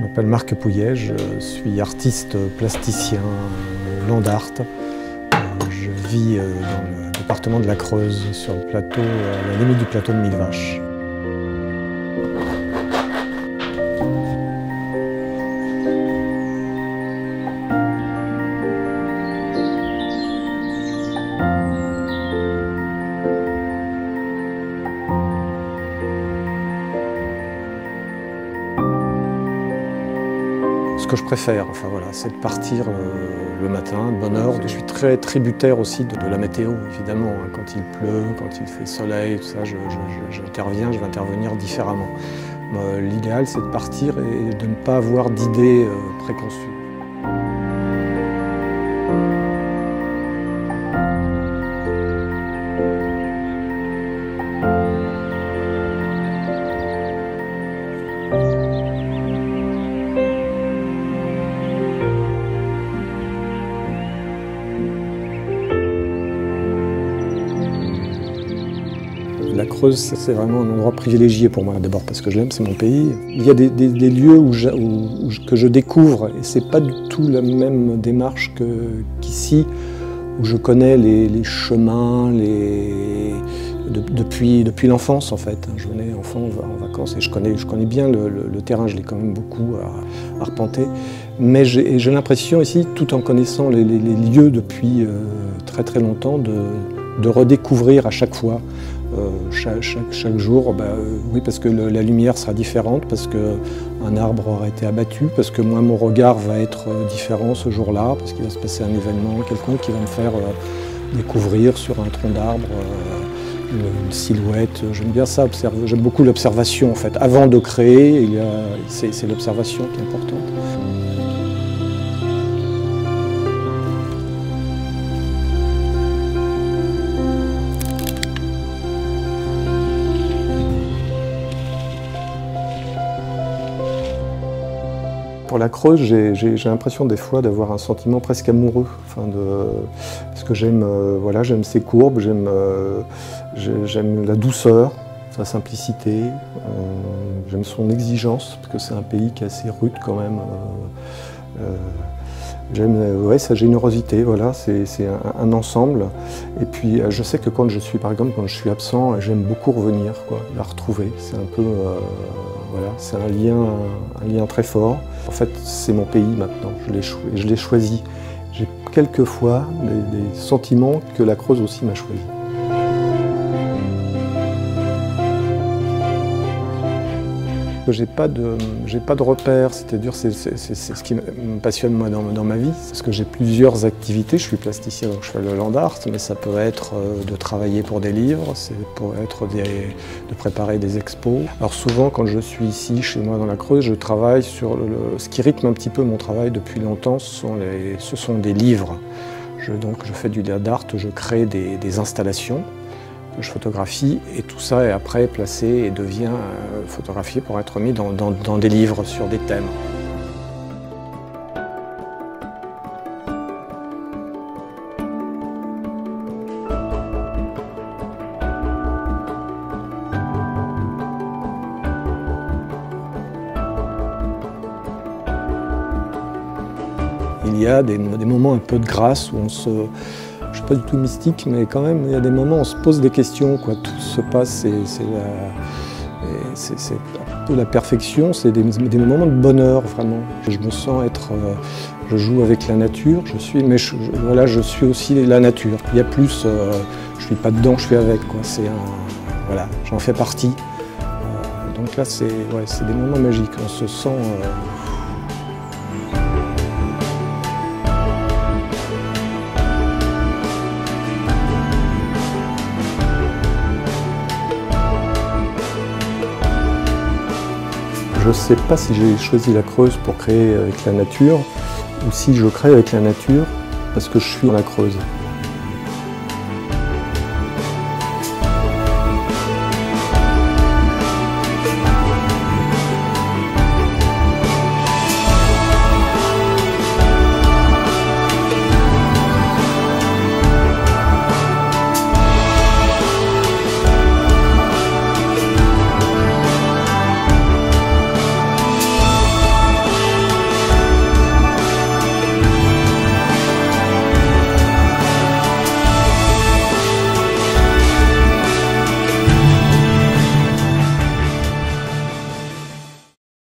Je m'appelle Marc Pouillet, je suis artiste plasticien, land art. Je vis dans le département de la Creuse, sur le plateau, à la limite du plateau de Millevaches. Ce que je préfère, enfin voilà, c'est de partir le matin, de bonne heure. Je suis très tributaire aussi de la météo, évidemment. Quand il pleut, quand il fait soleil, tout ça, j'interviens, je vais intervenir différemment. L'idéal, c'est de partir et de ne pas avoir d'idées préconçues. La Creuse, c'est vraiment un endroit privilégié pour moi, d'abord parce que je l'aime, c'est mon pays. Il y a des lieux que je découvre, et c'est pas du tout la même démarche qu'ici, où je connais les chemins, depuis l'enfance en fait. Je venais enfant en vacances et je connais bien le terrain, je l'ai quand même beaucoup arpenté. Mais j'ai l'impression ici, tout en connaissant les lieux depuis très longtemps, de redécouvrir à chaque fois. Chaque jour, oui, parce que la lumière sera différente, parce qu'un arbre aura été abattu, parce que moi mon regard va être différent ce jour-là, parce qu'il va se passer un événement quelconque qui va me faire découvrir sur un tronc d'arbre une silhouette. J'aime bien ça, j'aime beaucoup l'observation en fait. Avant de créer, c'est l'observation qui est importante. Pour la Creuse, j'ai l'impression des fois d'avoir un sentiment presque amoureux, parce que j'aime ses courbes, j'aime la douceur, sa simplicité, j'aime son exigence, parce que c'est un pays qui est assez rude quand même. J'aime sa générosité, voilà, c'est un ensemble. Et puis je sais que quand je suis absent, j'aime beaucoup revenir, la retrouver. C'est un peu, voilà, c'est un lien très fort. En fait, c'est mon pays maintenant, je l'ai choisi. J'ai quelquefois des sentiments que la Creuse aussi m'a choisi. J'ai pas de repères, c'est-à-dire c'est ce qui me passionne moi dans ma vie, parce que j'ai plusieurs activités. Je suis plasticien, donc je fais le land art, mais ça peut être de travailler pour des livres, c'est pour être de préparer des expos. Alors souvent quand je suis ici, chez moi dans la Creuse, je travaille sur ce qui rythme un petit peu mon travail depuis longtemps, ce sont des livres. Donc je fais du land art, je crée des installations. Je photographie et tout ça est après placé et devient photographié pour être mis dans des livres sur des thèmes. Il y a des moments un peu de grâce où je ne suis pas du tout mystique, mais quand même, il y a des moments où on se pose des questions, tout se passe, c'est un peu la perfection, c'est des moments de bonheur, vraiment. Je me sens je joue avec la nature, mais je suis aussi la nature. Il y a plus, je ne suis pas dedans, je suis avec, voilà, j'en fais partie. Donc là, c'est des moments magiques, on se sent... Je ne sais pas si j'ai choisi la Creuse pour créer avec la nature ou si je crée avec la nature parce que je suis dans la Creuse.